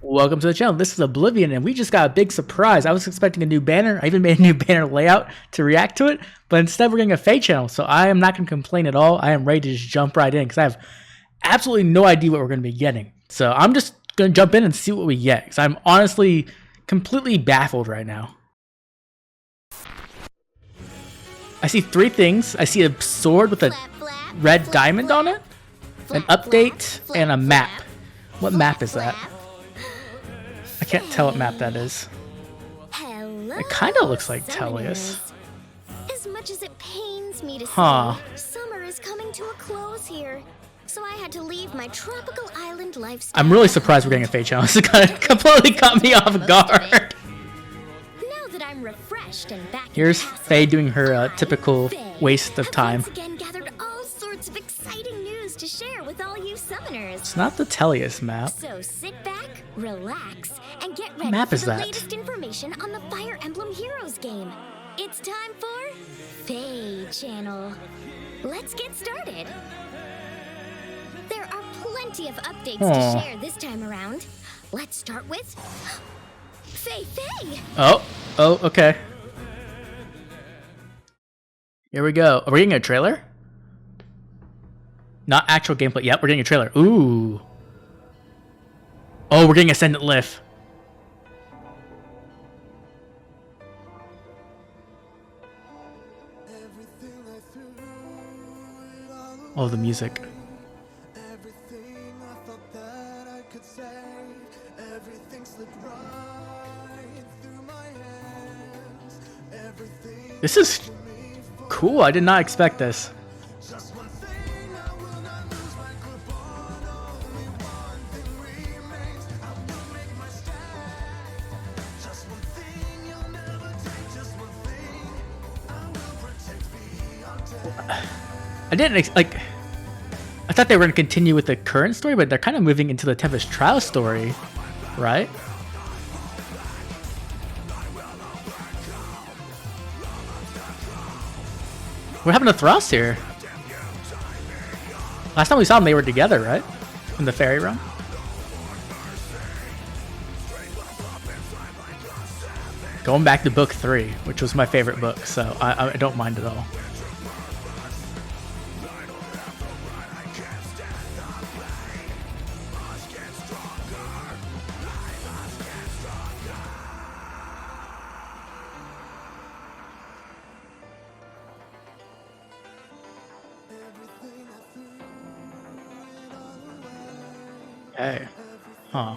Welcome to the channel. This is Oblivion, and we just got a big surprise. I was expecting a new banner. I even made a new banner layout to react to it, but instead we're getting a FEH Channel, so I am not going to complain at all. I am ready to just jump right in because I have absolutely no idea what we're going to be getting. So I'm just going to jump in and see what we get because I'm honestly completely baffled right now. I see three things. I see a sword with a red diamond on it, an update, and a map. What map is that? I can't tell what map that is. It kind of looks like Tellius. As much as it pains me to say, summer is coming to a close here, so I had to leave my tropical island lifestyle. I'm really surprised we're getting a FEH Channel. This kind of completely caught me off guard. Now that I'm refreshed and back, here's Faye doing her typical waste of time. Once again gathered all sorts of exciting news to share with all you summoners. It's not the Tellius map. So sit back, relax, and get ready map for is the that? latest information on the Fire Emblem Heroes game. It's time for FEH Channel. Let's get started. There are plenty of updates to share this time around. Let's start with Faye. Oh, okay. Here we go. Are we getting a trailer? Not actual gameplay. Yep, we're getting a trailer. Ooh. Oh, we're getting Ascendant Lift. Oh, the music. This is cool. I did not expect this. I didn't like. I thought they were going to continue with the current story, but they're kind of moving into the Tempest Trial story, right? What happened to Thross here? Last time we saw them, they were together, right? In the fairy realm. Going back to book 3, which was my favorite book, so I don't mind at all. Hey. Huh.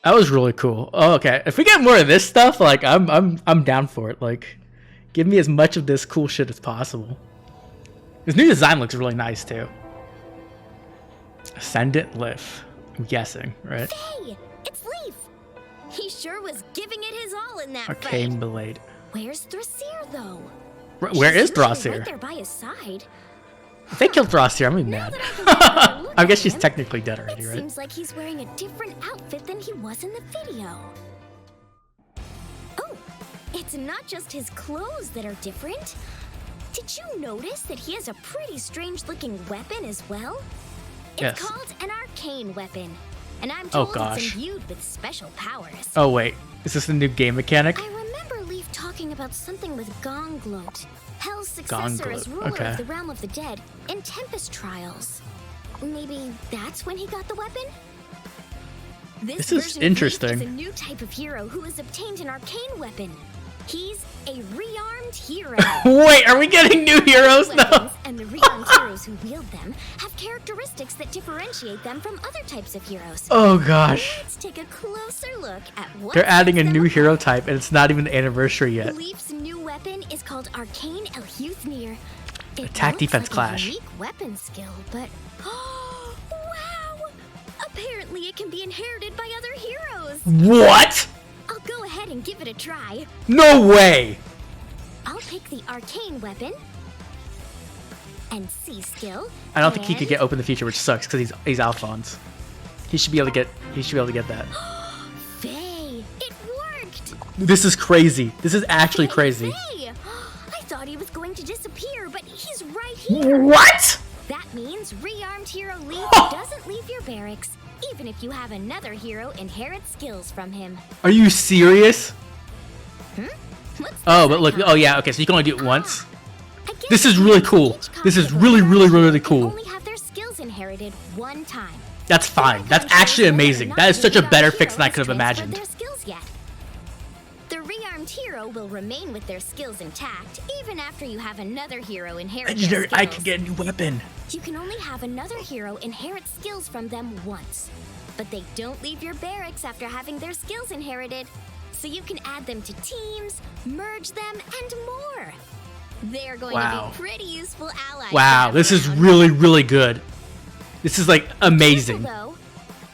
That was really cool. Oh, okay. If we get more of this stuff, like I'm down for it. Like, give me as much of this cool shit as possible. This new design looks really nice too. Ascendant Lift. I'm guessing, right? Hey, it's Leaf. He sure was giving it his all in that Arcane fight. Blade. Where's Thrassir though? Where is Thrassir? Right there by his side. If they killed Thrassir, I'm gonna be mad. I guess she's technically dead already, right? It seems like he's wearing a different outfit than he was in the video. Oh, it's not just his clothes that are different. Did you notice that he has a pretty strange-looking weapon as well? It's called an Arcane weapon, and I'm told it's imbued with special powers. Oh wait, is this a new game mechanic? I remember Leaf talking about something with Gonglot, Hell's successor as ruler of the Realm of the Dead in Tempest Trials. Maybe that's when he got the weapon? This is interesting. Is a new type of hero who has obtained an arcane weapon. He's a rearmed hero. Wait, are we getting new heroes now? And the rearmed heroes who wield them have characteristics that differentiate them from other types of heroes. Oh gosh. Let's take a closer look at what they're adding a new hero type, and it's not even the anniversary yet. Leaf's new weapon is called Arcane Elhuthnir. Attack defense clash. A unique weapon skill, but wow! Apparently, it can be inherited by other heroes. What? I'll go ahead and give it a try. No way! I'll pick the arcane weapon and C skill. I don't think he could get open the feature, which sucks because he's Alphonse. He should be able to get that. Faye, it worked. This is crazy. This is actually crazy. Faye, I thought he was going going to disappear, but he's right here. What? That means rearmed hero Leaf doesn't leave your barracks, even if you have another hero inherit skills from him. Are you serious? What's Oh, this but look. icon? Oh, yeah. Okay, so you can only do it once. I guess This is really cool. This is really, really, really cool. Only have their skills inherited one time. That's fine. That's actually amazing. That is such a better fix than I could have imagined. Their skills yet. The rearmed hero will remain with their skills intact even after you have another hero inherit their Legendary, skills. I can get a new weapon. You can only have another hero inherit skills from them once, but they don't leave your barracks after having their skills inherited, so you can add them to teams, merge them, and more. They're going to be pretty useful allies. Wow, this is really, really good. This is like amazing. Though,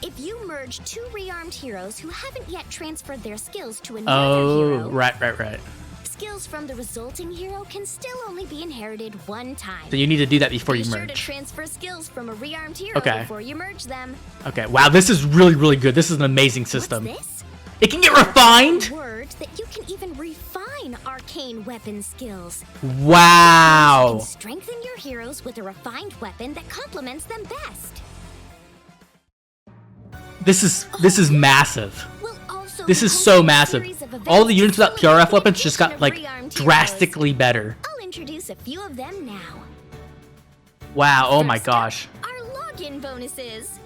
if you merge two rearmed heroes who haven't yet transferred their skills to another hero, right. skills from the resulting hero can still only be inherited one time. So you need to do that before you Be sure to merge. transfer skills from a rearmed hero before you merge them. Okay, wow, this is really, really good. This is an amazing system. What's this? It can get refined? Word that you can even refine arcane weapon skills. Wow. You can strengthen your heroes with a refined weapon that complements them best. This is massive. We'll also This be is so holding a massive. series of All the events units without solely PRF weapons just got like dedicated of rearmed drastically better. heroes. I'll introduce a few of them now. Wow, oh my First up, gosh. Our login bonuses.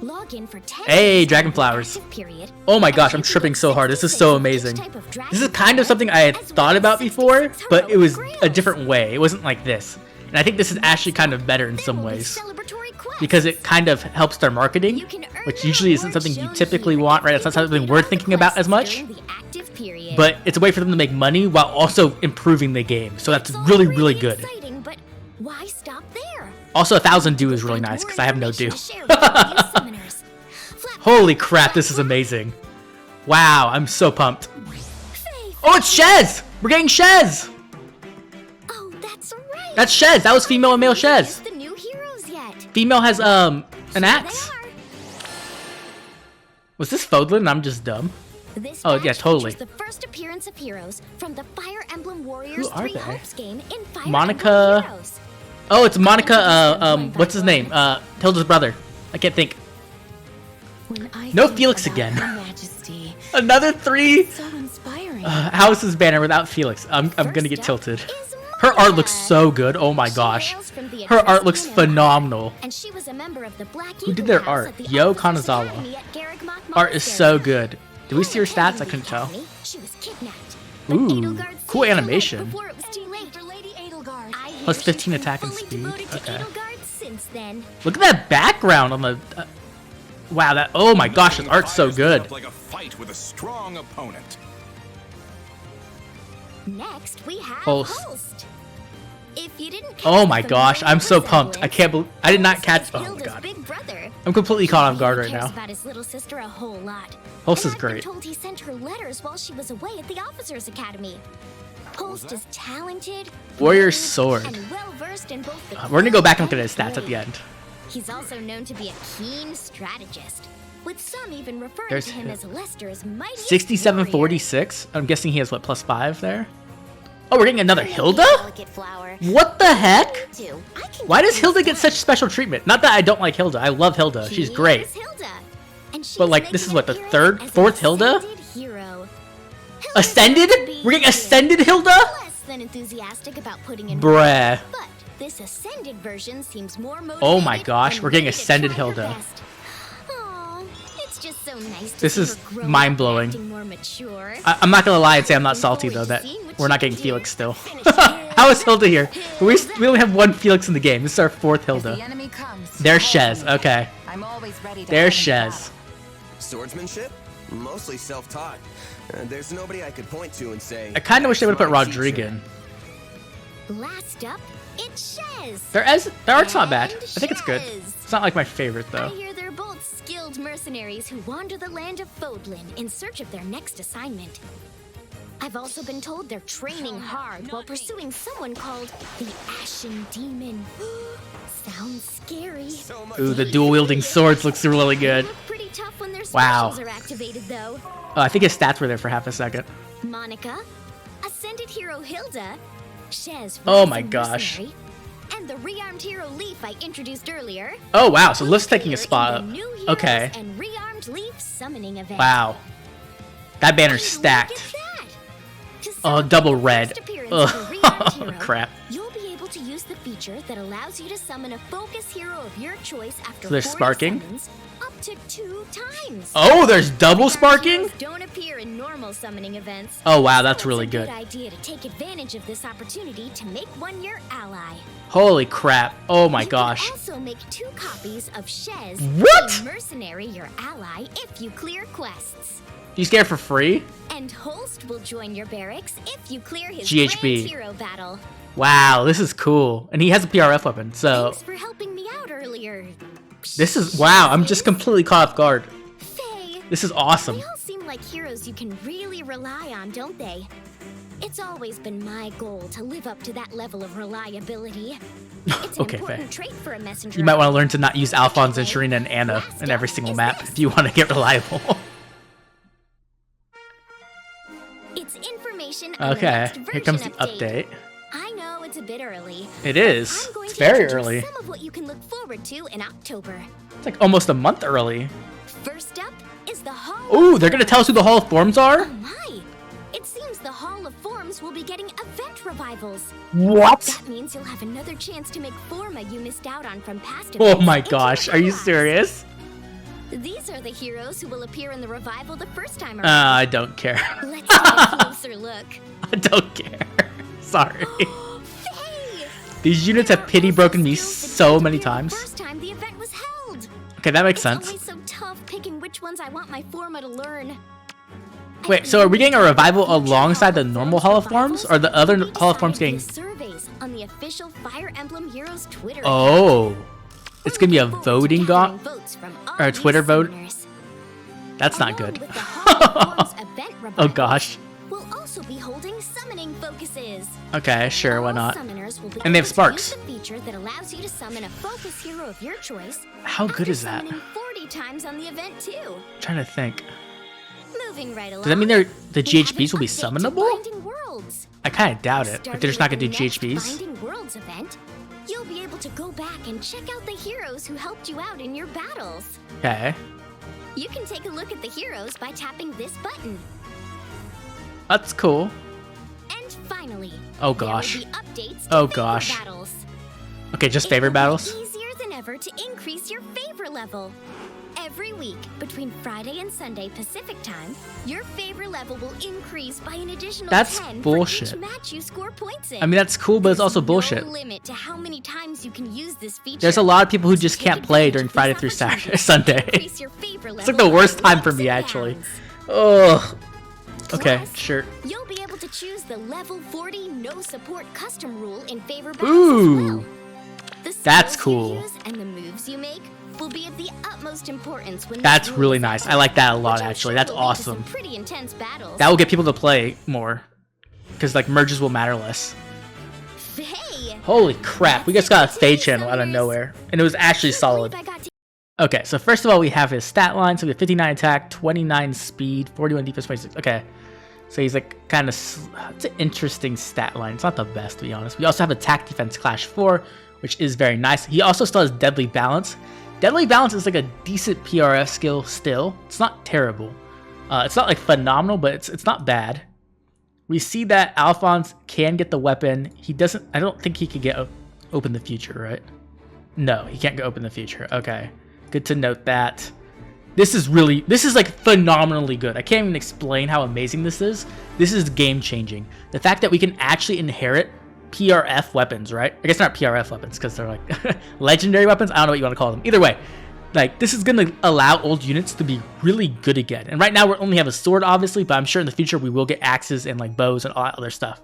Login for 10 Hey, days Dragon of the Flowers. active period, Oh my and gosh, you I'm can tripping get so hard. This is 66 so of each amazing. type of dragon This is kind of something I had as well thought as about before, 66 but it was a heroic different way. It wasn't like this. And I think this is actually kind of better in There some will be ways. celebratory quests. Because it kind of helps their marketing, You can earn which usually isn't rewards something you shown typically here want, right? if It's not you something complete we're all the thinking about as quests much. during the active period. But it's a way for them to make money while also improving the game. So that's It's all really, really good. exciting, but why stop there? Also, 1,000 dew is really Find nice more because I have no dew. information to share with all you summoners. Flap- Holy crap, this is amazing. Wow, I'm so pumped. Faith. Oh, it's Shez! We're getting Shez! Oh, that's right. That's Shez. That was female and male Shez. Missed the new heroes yet. Female has, an There axe. they are. Was this Fodlan? I'm just dumb. This Oh, badge yeah, totally. features the first appearance of heroes from the Fire Emblem Warriors Who are 3 they? Hopes game in Fire Monica- Emblem Heroes. Oh, it's Monica, what's his name? Tilda's brother. I can't think. When I No think Felix about again. Your Majesty, Another 3 so inspiring. Houses banner without Felix. I'm gonna get First up tilted. is Her art Monica. looks so good. Oh my She gosh. hails from the Her art Etruscan looks Empire, phenomenal. and she was a member of the Black Who did Eagle their House art? at the Yo Officers Kanazawa. Academy at Garrigmouth Art is so Monastery. good. Do we see her While stats? I attending couldn't the tell. academy, she was kidnapped. But Ooh, Edelgard cool saved her life animation. before it was too late. For Lady Edelgard. I hear Plus she's 15 been attack and fully speed. devoted to Okay. Edelgard since then. Look at that background on the... wow, that... Oh my gosh, his art's so good. Like a fight with a strong opponent. Next, we have Holst. Holst. If you didn't catch Oh my the gosh, familiar I'm so pumped. I resemblance, can't believe... I did not Holst catch... is Oh my Hilda's god. big brother. I'm completely caught off guard He right cares now. about his little sister a whole lot. Holst And is I've been great. told he sent her letters while she was away at the Officers Academy. Holst is talented, Warrior brave, sword. and well-versed in both the We're gonna go back and quill look at his stats at the blade. end. He's also known to be a keen strategist, with some even referring There's to him as Lester's mightiest 6746? I'm guessing he has, what, plus 5 there? Oh, we're getting another Hilda? Delicate flower. What the heck? Too. I can Why give does you Hilda this get such special treatment? Not that I don't like Hilda. I love Hilda. She's great. Here's Hilda. And she's But, like, this making is what, the an third, appearance as fourth an Hilda? ascended hero. Hilda's Ascended? known to be We're getting Ascended Hilda? less than enthusiastic about putting in work, Bruh. but this ascended version seems more motivated. Oh my gosh, and we're getting ready to Ascended try her Hilda. best. Aw, it's just so nice to This see is her grow up mind-blowing. acting more mature. I'm not gonna lie and say I'm not salty, though, that we're not getting Felix still. How is Hilda here? We only have one Felix in the game. This is our 4th The Hilda. enemy comes. There's call Shez. me. Okay. I'm always ready to There's fight in Shez. Swordsmanship? Mostly self-taught. There's nobody I could point to and say. I kind of wish they would have put "That's my Rodrigue teacher." in. Last up, it's Shez. Their art's not bad. And I think it's good. Shez. It's not like my favorite, I though. hear they're both skilled mercenaries who wander the land of Fodlan in search of their next assignment. I've also been told they're training hard while pursuing someone called the Ashen Demon. Sounds scary. So much Ooh, the dual-wielding swords looks really They good. look pretty tough when their Wow. specials are activated, though. Oh, I think his stats were there for half a second. Monica, Ascended Hero Hilda, Shez, Oh my Rising gosh. Mercenary, and the rearmed hero Leaf I introduced earlier. Oh wow, so Lift's taking a appear spot in up. the New Heroes Okay. And rearmed Leaf summoning event. Wow. That banner's And stacked. look at that. To Oh, celebrate double the red. first appearance of the rearmed Oh, hero, crap. You'll be able to use the feature that allows you to summon a focus hero of your choice after So there's 40 sparking? summons up to 2 times. Oh, there's double Rearmed sparking? heroes don't appear in normal summoning events. Oh wow, So that's it's really a good. idea to take advantage of this opportunity to make one your ally. Holy crap. Oh my You gosh. can also make 2 copies of Shez, What? the mercenary, your ally, if you clear quests. You scared for free? And Holst will join your barracks if you clear his GHB. Grand Hero battle. Wow, this is cool. And he has a PRF weapon, so Thanks for helping me out earlier. this is wow, I'm just completely caught off guard. Faye, This is awesome. they all seem like heroes you can really rely on, don't they? It's always been my goal to live up to that level of reliability. It's an Okay, important Faye. trait for a messenger. You might want to learn to not use Alphonse and Sharina and Anna in every single map if you want to get reliable. It's information on the Okay, next here version comes the update. update. I know it's a bit early. It but is. I'm going It's to very introduce early. Some of what you can look forward to in October. It's like almost a month early. First up is the Hall. Ooh, they're gonna tell us who the Hall of Forms Oh are? my! It seems the Hall of Forms will be getting event revivals. What? That means you'll have another chance to make Forma you missed out on from past Oh events my into gosh, your are you allies. serious? These are the heroes who will appear in the revival the first time around. I don't care. Let's take a closer look. I don't care. Sorry. Faye! These units have pity broken me so many times. First time the event was held. Okay, that makes It's sense. always so tough picking which ones I want my Forma to learn. Wait, so are we getting a revival alongside the normal Hall of Forms, or the other Hall of Forms getting... surveys on the official Fire Emblem Heroes Twitter. Oh, it's gonna be a We're looking forward to voting gathering got votes from all or a these Twitter vote. summoners. That's not Along good. with the Hall of Forms event Oh revivals, gosh. We'll also be holding summoning focuses. Okay, sure, why All not? summoners will be And they have able to sparks. use the feature that allows you to summon a focus hero of your choice. How good after is that? summoning 40 times on the event too. I'm trying to think. Moving right along. Does that mean the we have GHBs an will be update to summonable? Binding Worlds. I kind of doubt it. If Starting they're just not with gonna do the next GHBs. Binding Worlds event, you'll be able to go back and check out the heroes who helped you out in your battles. Okay. You can take a look at the heroes by tapping this button. That's cool. And finally, Oh gosh. there will be updates to Oh favor gosh. battles. Okay, just It favorite will be battles? easier than ever to increase your favor level. Every week, between Friday and Sunday Pacific time, your favor level will increase by an additional That's 10 bullshit. for each match you score points in. I mean, that's cool, but it's also There's bullshit. No limit to how many times you can use this feature. There's a lot of people who just Take can't play advantage during of this Friday through opportunity Saturday, to Sunday. increase your favor It's like level the worst by time for leaps me, and actually. bounds. Ugh. Okay, Plus, sure. You'll be able to choose the level 40 no support custom rule in favor battles Ooh. as well. The That's skills you cool. use and the moves you make will be of the utmost importance when this That's rule really is nice. I active, like that a lot, which I'm actually. sure That's will lead to some awesome. pretty intense battles. That will get people to play more. Because, like, merges will matter less. Hey! Holy crap, we just got a FEH Channel out of nowhere. And it was actually Can't solid. believe I got to Okay, so first of all, we have his stat line. So we have 59 attack, 29 speed, 41 defense, 26. Okay. So he's like kind of, it's an interesting stat line. It's not the best, to be honest. We also have attack defense clash 4, which is very nice. He also still has deadly balance. Deadly balance is like a decent PRF skill still. It's not terrible. It's not like phenomenal, but it's not bad. We see that Alphonse can get the weapon. He doesn't, I don't think he could get open the future, right? No, he can't go open the future. Okay. Good to note that. This is like phenomenally good. I can't even explain how amazing this is. This is game changing. The fact that we can actually inherit PRF weapons, right? I guess not PRF weapons because they're like legendary weapons. I don't know what you want to call them. Either way, like this is going to allow old units to be really good again. And right now we only have a sword, obviously, but I'm sure in the future we will get axes and like bows and all that other stuff.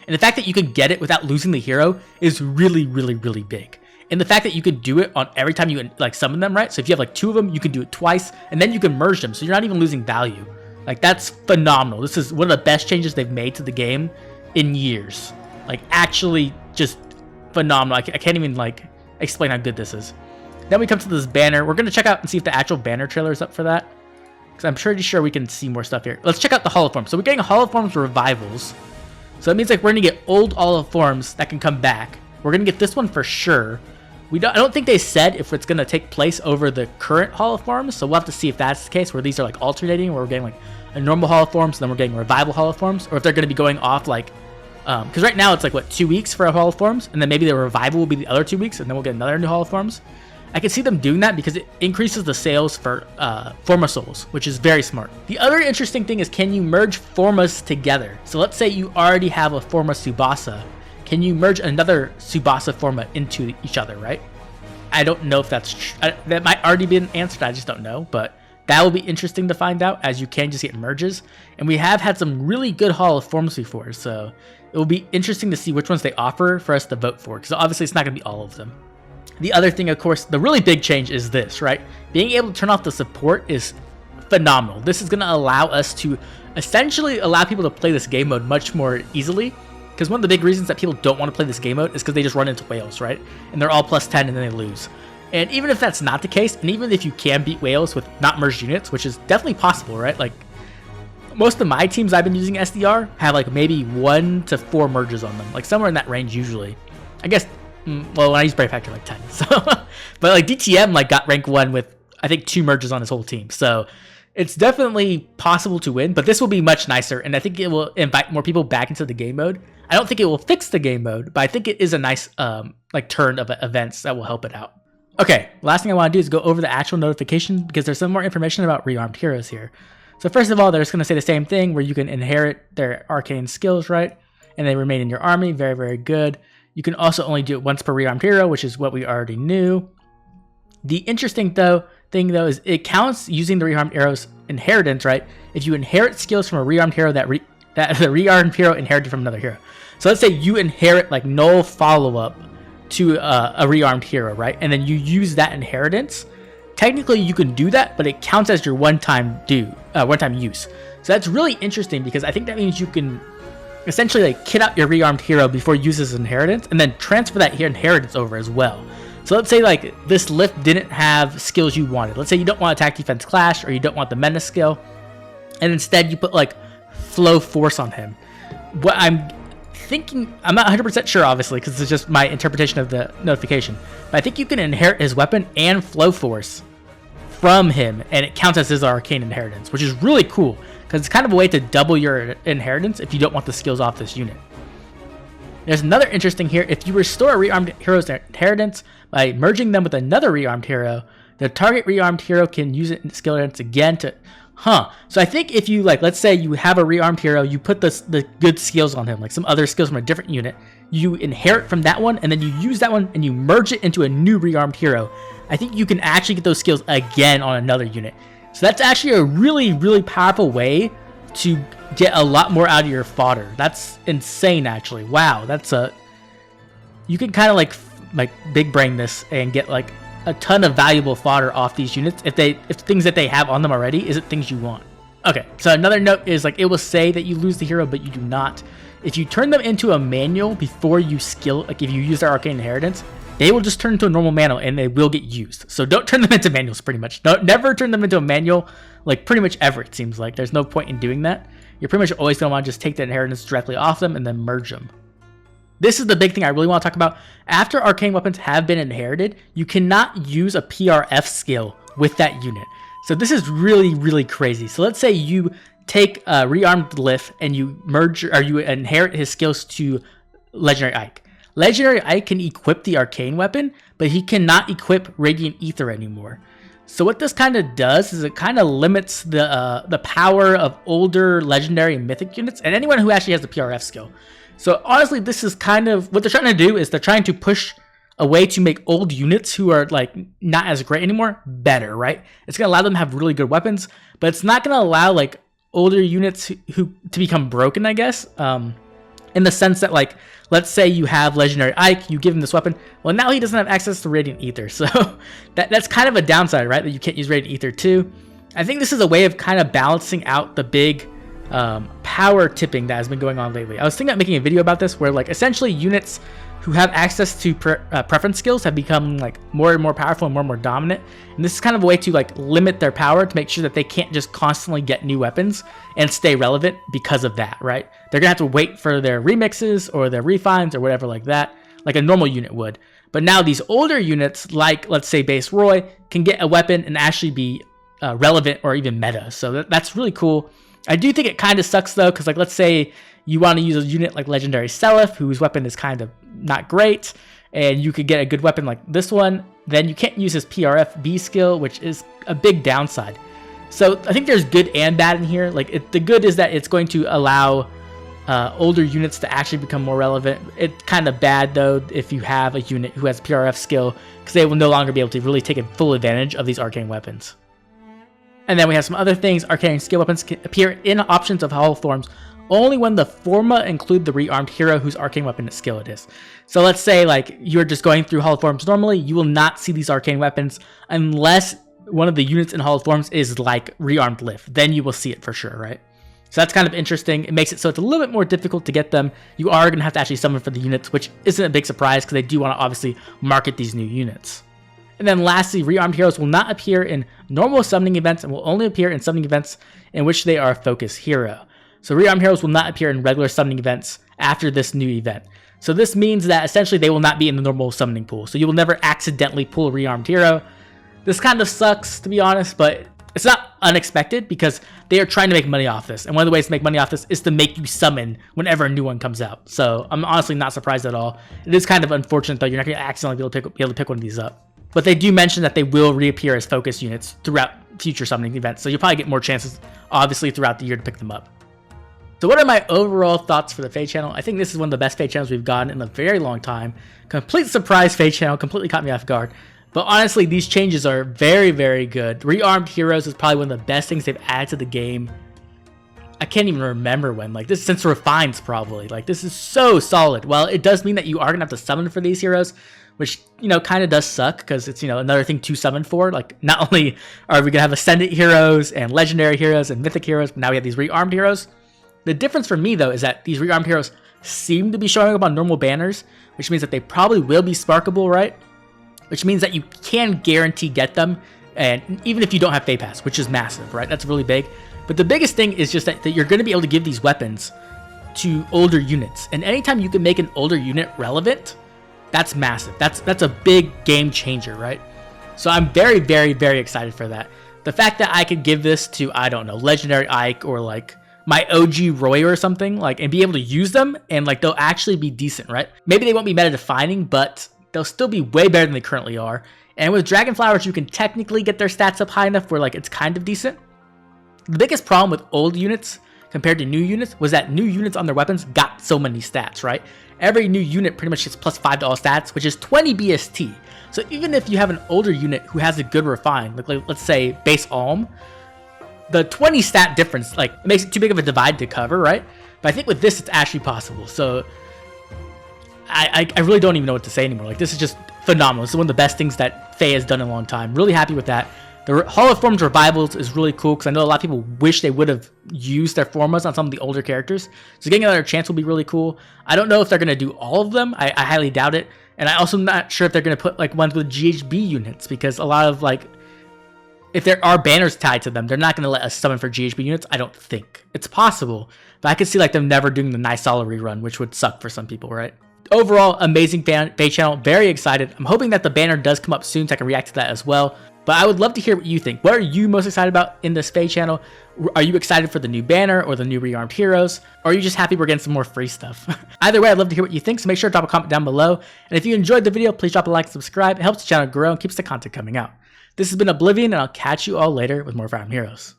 And the fact that you can get it without losing the hero is really, really, really big. And the fact that you could do it on every time you like summon them, right? So if you have like 2 of them, you can do it twice, and then you can merge them, so you're not even losing value. Like that's phenomenal. This is one of the best changes they've made to the game in years. Like actually just phenomenal. I can't even like explain how good this is. Then we come to this banner. We're gonna check out and see if the actual banner trailer is up for that, because I'm pretty sure we can see more stuff here. Let's check out the Hall of Forms. So we're getting Hall of Forms revivals. So that means like we're gonna get old olive forms that can come back. We're gonna get this one for sure. I don't think they said if it's gonna take place over the current Hall of Forms, so we'll have to see if that's the case, where these are like alternating, where we're getting like a normal Hall of Forms, and then we're getting revival Hall of Forms, or if they're gonna be going off like, because right now it's like what, 2 weeks for a Hall of Forms, and then maybe the revival will be the other 2 weeks, and then we'll get another new Hall of Forms. I can see them doing that because it increases the sales for Forma Souls, which is very smart. The other interesting thing is, can you merge Formas together? So let's say you already have a Forma Tsubasa. Can you merge another Tsubasa Forma into each other, right? I don't know if that's that might already be answered, I just don't know, but that will be interesting to find out, as you can just get merges. And we have had some really good Hall of Forms before, so it will be interesting to see which ones they offer for us to vote for, because obviously it's not going to be all of them. The other thing, of course, the really big change is this, right? Being able to turn off the support is phenomenal. This is going to allow us to essentially allow people to play this game mode much more easily, because one of the big reasons that people don't want to play this game mode is because they just run into whales, right? And they're all plus 10 and then they lose. And even if that's not the case, and even if you can beat whales with not merged units, which is definitely possible, right? Like, most of my teams I've been using SDR have like maybe 1 to 4 merges on them, like somewhere in that range usually. I guess, well, when I use Brave Factor, like 10. So, but like DTM like got rank 1 with I think 2 merges on his whole team. So it's definitely possible to win, but this will be much nicer, and I think it will invite more people back into the game mode. I don't think it will fix the game mode, but I think it is a nice like turn of events that will help it out. Okay, last thing I want to do is go over the actual notification, because there's some more information about rearmed heroes here. So first of all, they're just going to say the same thing, where you can inherit their arcane skills, right? And they remain in your army. Very, very good. You can also only do it once per rearmed hero, which is what we already knew. The interesting thing though is it counts using the rearmed hero's inheritance, right? If you inherit skills from a rearmed hero that the rearmed hero inherited from another hero. So let's say you inherit like null follow-up to a rearmed hero, right? And then you use that inheritance. Technically you can do that, but it counts as your one-time use. So that's really interesting, because I think that means you can essentially like kit out your rearmed hero before it uses inheritance, and then transfer that inheritance over as well. So let's say like this lift didn't have skills you wanted. Let's say you don't want attack, defense, clash, or you don't want the menace skill, and instead you put like flow force on him. What I'm thinking, I'm not 100% sure obviously, because it's just my interpretation of the notification, but I think you can inherit his weapon and flow force from him, and it counts as his arcane inheritance, which is really cool, because it's kind of a way to double your inheritance if you don't want the skills off this unit. There's another interesting here. If you restore a rearmed hero's inheritance by merging them with another rearmed hero, the target rearmed hero can use it in skill inheritance again to... So I think if you, like, let's say you have a rearmed hero, you put the good skills on him, like some other skills from a different unit, you inherit from that one, and then you use that one, and you merge it into a new rearmed hero. I think you can actually get those skills again on another unit. So that's actually a really, really powerful way to get a lot more out of your fodder. That's insane, actually. Wow, that's you can kind of like big brain this and get like a ton of valuable fodder off these units if things that they have on them already isn't things you want. Okay, so another note is like it will say that you lose the hero, but you do not. If you turn them into a manual before you skill, like if you use their arcane inheritance, they will just turn into a normal manual and they will get used. So don't turn them into manuals, pretty much. Never turn them into a manual, like pretty much ever, it seems like. There's no point in doing that. You're pretty much always going to want to just take the inheritance directly off them and then merge them. This is the big thing I really want to talk about. After arcane weapons have been inherited, you cannot use a PRF skill with that unit. So this is really, really crazy. So let's say you take a rearmed Lith and you merge, or you inherit his skills to Legendary Ike. Legendary Ike can equip the arcane weapon, but he cannot equip Radiant Ether anymore. So what this kind of does is it kind of limits the power of older legendary and mythic units and anyone who actually has the PRF skill. So honestly, this is kind of what they're trying to do, is they're trying to push a way to make old units who are like not as great anymore better, right? It's going to allow them to have really good weapons, but it's not going to allow like older units who to become broken, I guess. In the sense that, like, let's say you have Legendary Ike, you give him this weapon, well, now he doesn't have access to Radiant Ether, so that's kind of a downside, right? That you can't use Radiant Ether too. I think this is a way of kind of balancing out the big power tipping that has been going on lately. I was thinking about making a video about this, where like essentially units who have access to preference skills have become like more and more powerful and more dominant. And this is kind of a way to like limit their power to make sure that they can't just constantly get new weapons and stay relevant because of that, right? They're gonna have to wait for their remixes or their refines or whatever like that, like a normal unit would. But now these older units, like let's say Base Roy, can get a weapon and actually be relevant or even meta. So that's really cool. I do think it kind of sucks though, because like let's say you want to use a unit like Legendary Seliph, whose weapon is kind of not great, and you could get a good weapon like this one, then you can't use his PRF B skill, which is a big downside. So I think there's good and bad in here. Like the good is that it's going to allow older units to actually become more relevant. It's kind of bad though if you have a unit who has PRF skill, because they will no longer be able to really take a full advantage of these arcane weapons. And then we have some other things. Arcane skill weapons can appear in options of Hall of Forms only when the forma include the rearmed hero whose arcane weapon skill it is. So let's say like you're just going through Hall of Forms normally, you will not see these arcane weapons unless one of the units in Hall of Forms is like rearmed lift. Then you will see it for sure, right? So that's kind of interesting. It makes it so it's a little bit more difficult to get them. You are going to have to actually summon for the units, which isn't a big surprise because they do want to obviously market these new units. And then lastly, rearmed heroes will not appear in normal summoning events and will only appear in summoning events in which they are a focus hero. So rearmed heroes will not appear in regular summoning events after this new event. So this means that essentially they will not be in the normal summoning pool. So you will never accidentally pull a rearmed hero. This kind of sucks, to be honest, but it's not unexpected because they are trying to make money off this. And one of the ways to make money off this is to make you summon whenever a new one comes out. So I'm honestly not surprised at all. It is kind of unfortunate though. You're not going to accidentally be able to pick one of these up. But they do mention that they will reappear as focus units throughout future summoning events. So you'll probably get more chances, obviously, throughout the year to pick them up. So what are my overall thoughts for the FEH channel? I think this is one of the best FEH channels we've gotten in a very long time. Complete surprise FEH channel, completely caught me off guard. But honestly, these changes are very, very good. Rearmed Heroes is probably one of the best things they've added to the game. I can't even remember when. Like, this since Refines, probably. Like, this is so solid. Well, it does mean that you are going to have to summon for these heroes, which, you know, kind of does suck because it's, you know, another thing to summon for. Like, not only are we going to have Ascendant heroes and Legendary heroes and Mythic heroes, but now we have these rearmed heroes. The difference for me, though, is that these rearmed heroes seem to be showing up on normal banners, which means that they probably will be sparkable, right? Which means that you can guarantee get them, and even if you don't have Feh Pass, which is massive, right? That's really big. But the biggest thing is just that you're going to be able to give these weapons to older units. And anytime you can make an older unit relevant, that's massive. That's a big game changer, right? So I'm very, very, very excited for that. The fact that I could give this to, I don't know, Legendary Ike or like my OG Roy or something, like, and be able to use them, and like they'll actually be decent, right? Maybe they won't be meta defining, but they'll still be way better than they currently are. And with Dragon Flowers, you can technically get their stats up high enough where like it's kind of decent. The biggest problem with old units compared to new units was that new units on their weapons got so many stats, right? Every new unit pretty much gets plus 5 to all stats, which is 20 BST. So even if you have an older unit who has a good refine, like let's say base Alm, the 20 stat difference, like, it makes it too big of a divide to cover, right? But I think with this, it's actually possible. So I really don't even know what to say anymore. Like, this is just phenomenal. This is one of the best things that Feh has done in a long time. Really happy with that. The Hall of Forms revivals is really cool because I know a lot of people wish they would have used their formas on some of the older characters. So getting another chance will be really cool. I don't know if they're going to do all of them. I highly doubt it. And I also am not sure if they're going to put like ones with GHB units, because a lot of like, if there are banners tied to them, they're not going to let us summon for GHB units, I don't think. It's possible, but I could see like them never doing the Nysala rerun, which would suck for some people, right? Overall, amazing FEH channel, very excited. I'm hoping that the banner does come up soon so I can react to that as well. But I would love to hear what you think. What are you most excited about in this FEH channel? Are you excited for the new banner or the new rearmed heroes? Or are you just happy we're getting some more free stuff? Either way, I'd love to hear what you think, so make sure to drop a comment down below. And if you enjoyed the video, please drop a like and subscribe. It helps the channel grow and keeps the content coming out. This has been Oblivion, and I'll catch you all later with more Fire Emblem Heroes.